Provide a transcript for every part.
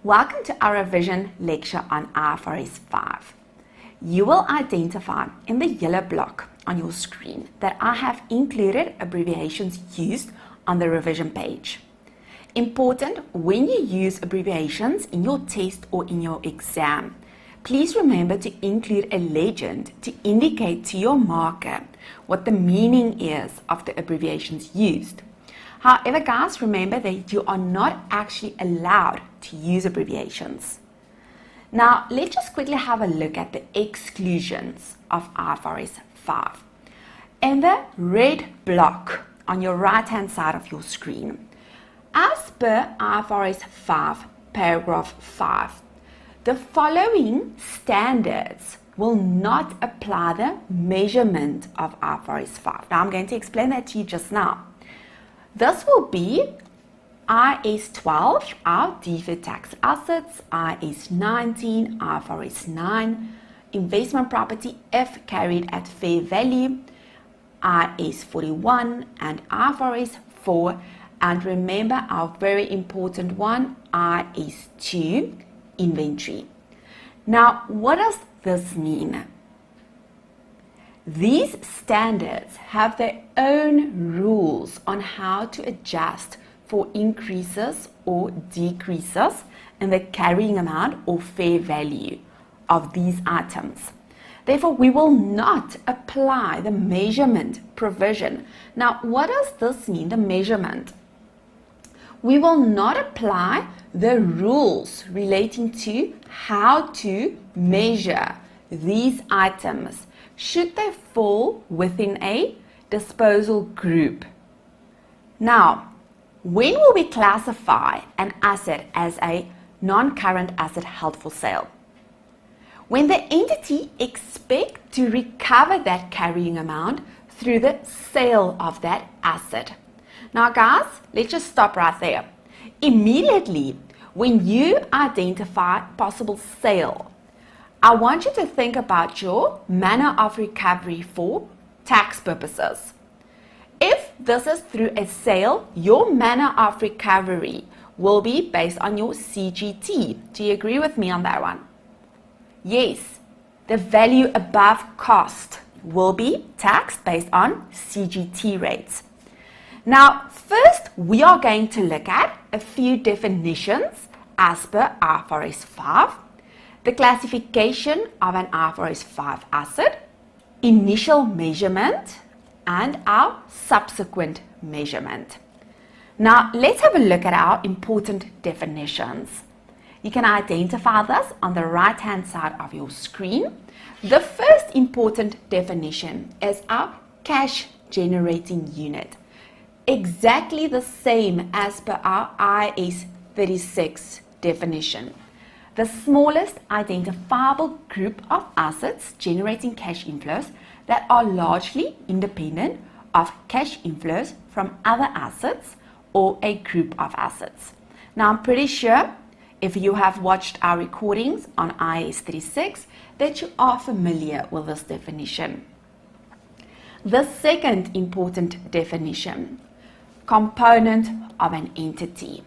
Welcome to our revision lecture on IFRS 5. You will identify in the yellow block on your screen that I have included abbreviations used on the revision page. Important, when you use abbreviations in your test or in your exam, please remember to include a legend to indicate to your marker what the meaning is of the abbreviations used. However, guys, remember that you are not actually allowed to use abbreviations. Now, let's just quickly have a look at the exclusions of IFRS 5. In the red block on your right-hand side of your screen, as per IFRS 5, paragraph 5, the following standards will not apply the measurement of IFRS 5. Now, I'm going to explain that to you just now. This will be IAS 12, our deferred tax assets, IAS 19, IFRS 9, investment property if carried at fair value, IAS 41 and IFRS 4, and remember our very important one, IAS 2, inventory. Now, what does this mean? These standards have their own rules on how to adjust for increases or decreases in the carrying amount or fair value of these items. Therefore, we will not apply the measurement provision. Now, what does this mean, the measurement? We will not apply the rules relating to how to measure these items should they fall within a disposal group. Now, when will we classify an asset as a non-current asset held for sale? When the entity expects to recover that carrying amount through the sale of that asset. Now, guys, let's just stop right there. Immediately, when you identify possible sale, I want you to think about your manner of recovery for tax purposes. If this is through a sale, your manner of recovery will be based on your CGT. Do you agree with me on that one? Yes, the value above cost will be taxed based on CGT rates. Now, first, we are going to look at a few definitions as per IFRS 5. The classification of an IFRS 5 asset, initial measurement, and our subsequent measurement. Now, let's have a look at our important definitions. You can identify this on the right-hand side of your screen. The first important definition is our cash generating unit. Exactly the same as per our IAS 36 definition. The smallest identifiable group of assets generating cash inflows that are largely independent of cash inflows from other assets or a group of assets. Now, I'm pretty sure if you have watched our recordings on IAS 36 that you are familiar with this definition. The second important definition, component of an entity.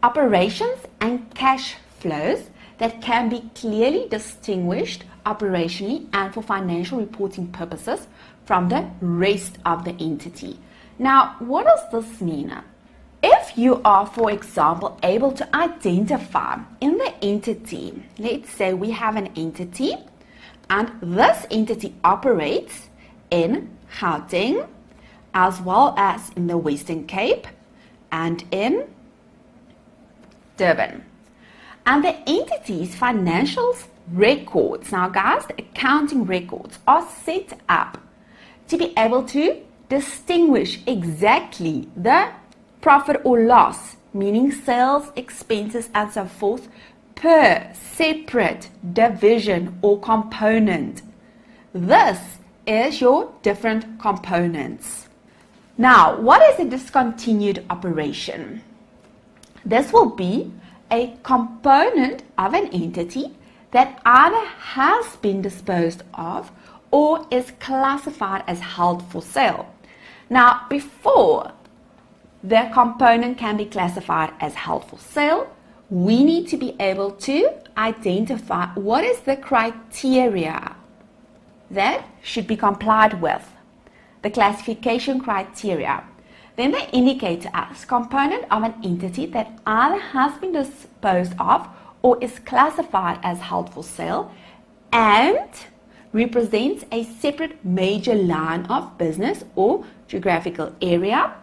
Operations and cash flows that can be clearly distinguished operationally and for financial reporting purposes from the rest of the entity. Now, what does this mean? If you are, for example, able to identify in the entity, let's say we have an entity and this entity operates in Gauteng as well as in the Western Cape and in Durban. And the entity's financial records, now guys, the accounting records are set up to be able to distinguish exactly the profit or loss, meaning sales, expenses, and so forth, per separate division or component. This is your different components. Now, what is a discontinued operation? This will be a component of an entity that either has been disposed of or is classified as held for sale. Now, before the component can be classified as held for sale, we need to be able to identify what is the criteria that should be complied with, the classification criteria. Then they indicate to us component of an entity that either has been disposed of or is classified as held for sale and represents a separate major line of business or geographical area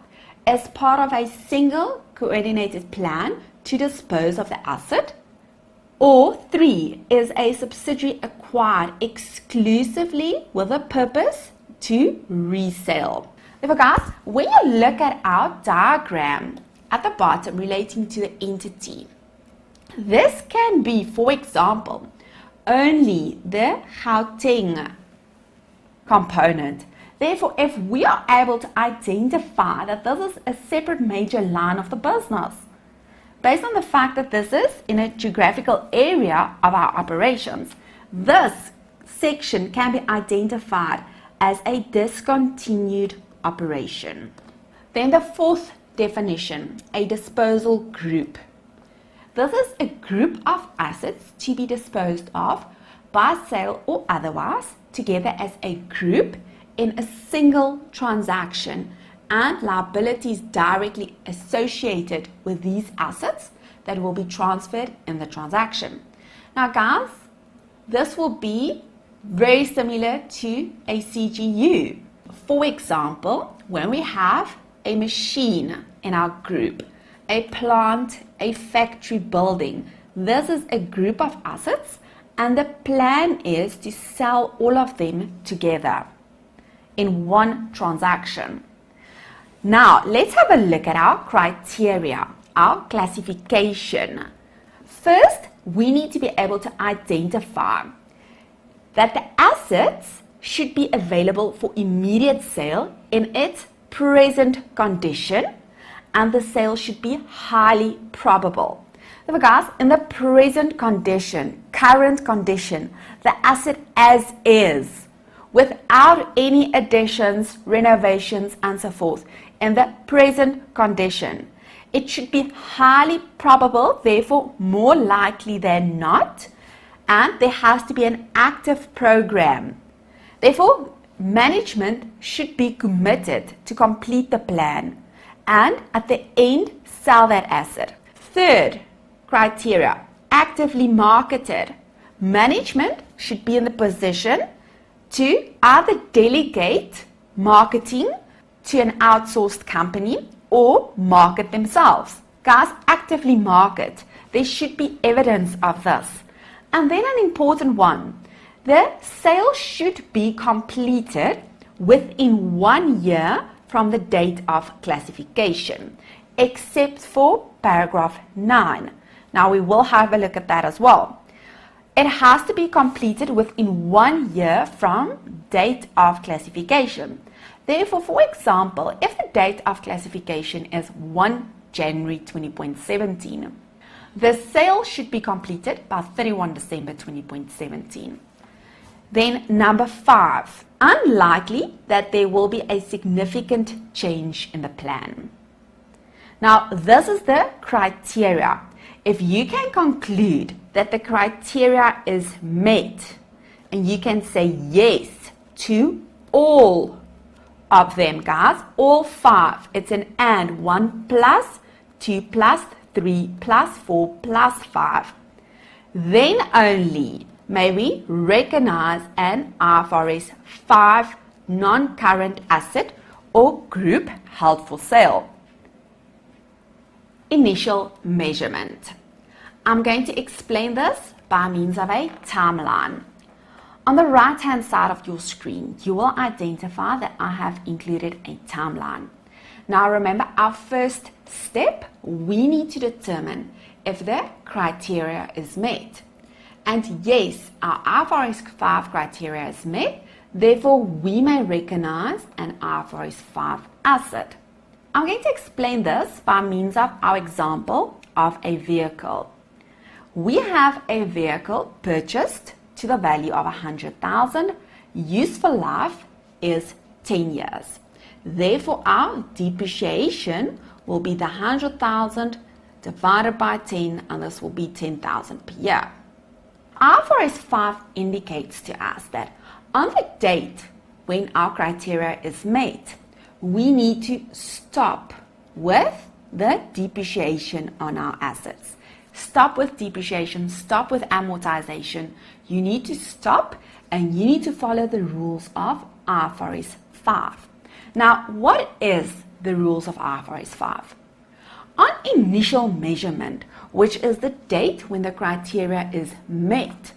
as part of a single coordinated plan to dispose of the asset. Or 3 is a subsidiary acquired exclusively with a purpose to resell. Therefore, guys, when you look at our diagram at the bottom relating to the entity, this can be, for example, only the Gauteng component. Therefore, if we are able to identify that this is a separate major line of the business, based on the fact that this is in a geographical area of our operations, this section can be identified as a discontinued operation. Then the fourth definition, a disposal group. This is a group of assets to be disposed of by sale or otherwise together as a group in a single transaction and liabilities directly associated with these assets that will be transferred in the transaction. Now guys, this will be very similar to a CGU. For example, when we have a machine in our group, a plant, a factory building, this is a group of assets and the plan is to sell all of them together in one transaction. Now, let's have a look at our criteria, our classification. First, we need to be able to identify that the assets should be available for immediate sale in its present condition, and the sale should be highly probable. Therefore, guys, in the present condition, current condition, the asset as is, without any additions, renovations, and so forth, in the present condition, it should be highly probable, therefore more likely than not, and there has to be an active program. Therefore, management should be committed to complete the plan and at the end sell that asset. Third criteria, actively marketed. Management should be in the position to either delegate marketing to an outsourced company or market themselves. Guys, actively market. There should be evidence of this. And then an important one, the sale should be completed within 1 year from the date of classification, except for paragraph 9. Now we will have a look at that as well. It has to be completed within 1 year from date of classification. Therefore, for example, if the date of classification is 1 January 2017, the sale should be completed by 31 December 2017. Then number 5, unlikely that there will be a significant change in the plan. Now, this is the criteria. If you can conclude that the criteria is met, and you can say yes to all of them, guys, all 5, it's an and, 1 plus, 2 plus, 3 plus, 4 plus 5, then only may we recognize an IFRS 5 non-current asset or group held for sale. Initial measurement. I'm going to explain this by means of a timeline. On the right hand side of your screen, you will identify that I have included a timeline. Now remember, our first step, we need to determine if the criteria is met. And yes, our IFRS 5 criteria is met, therefore we may recognize an IFRS 5 asset. I'm going to explain this by means of our example of a vehicle. We have a vehicle purchased to the value of 100,000, useful life is 10 years. Therefore, our depreciation will be the 100,000 divided by 10, and this will be 10,000 per year. IFRS 5 indicates to us that on the date when our criteria is met, we need to stop with the depreciation on our assets. Stop with depreciation, stop with amortization. You need to stop and you need to follow the rules of IFRS 5. Now, what is the rules of IFRS 5? On initial measurement, which is the date when the criteria is met,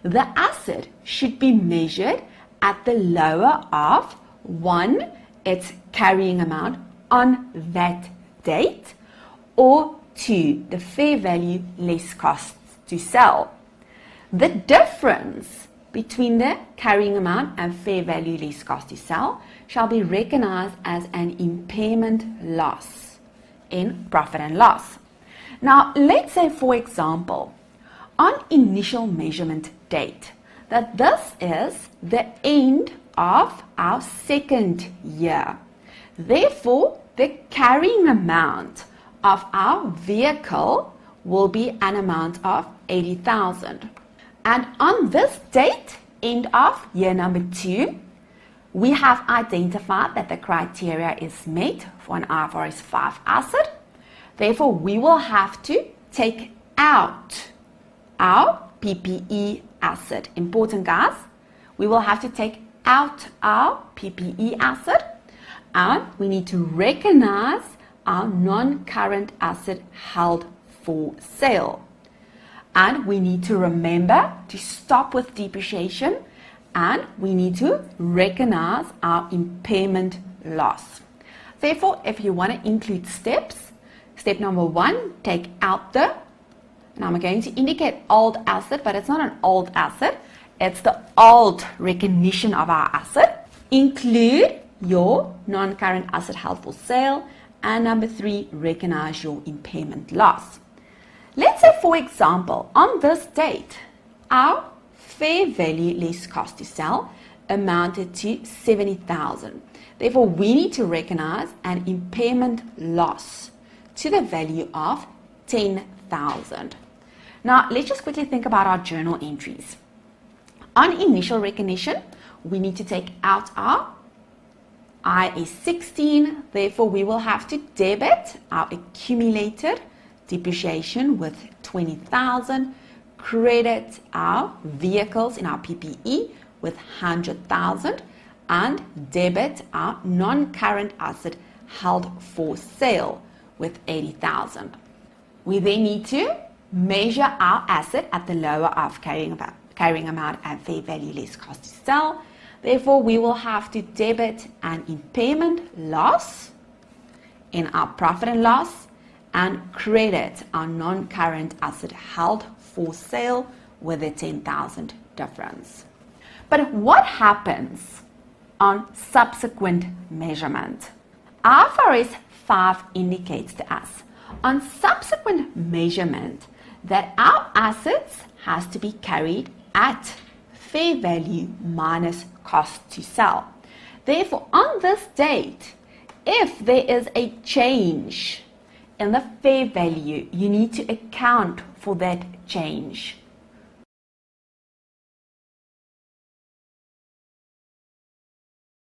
the asset should be measured at the lower of 1, its carrying amount on that date, or 2, the fair value less costs to sell. The difference between the carrying amount and fair value less cost to sell shall be recognized as an impairment loss in profit and loss. Now, let's say, for example, on initial measurement date, that this is the end of our second year. Therefore, the carrying amount of our vehicle will be an amount of 80,000. And on this date, end of year number 2, we have identified that the criteria is met for an IFRS 5 asset. Therefore, we will have to take out our PPE asset. Important, guys. We will have to take out our PPE asset, and we need to recognize our non-current asset held for sale. And we need to remember to stop with depreciation, and we need to recognize our impairment loss. Therefore, if you want to include steps, step number 1, take out the, and I'm going to indicate old asset, but it's not an old asset, it's the old recognition of our asset. Include your non-current asset held for sale, and number 3, recognize your impairment loss. Let's say, for example, on this date, our fair value less cost to sell amounted to 70,000. Therefore, we need to recognize an impairment loss to the value of 10,000. Now, let's just quickly think about our journal entries. On initial recognition, we need to take out our IAS 16. Therefore, we will have to debit our accumulated depreciation with 20,000, credit our vehicles in our PPE with 100,000, and debit our non-current asset held for sale with 80,000. We then need to measure our asset at the lower of carrying amount and fair value less cost to sell. Therefore, we will have to debit an impairment loss in our profit and loss and credit our non-current asset held for sale with a 10,000 difference. But what happens on subsequent measurement? IFRS 5 indicates to us on subsequent measurement that our assets has to be carried at fair value minus cost to sell. Therefore, on this date, if there is a change in the fair value, you need to account for that change.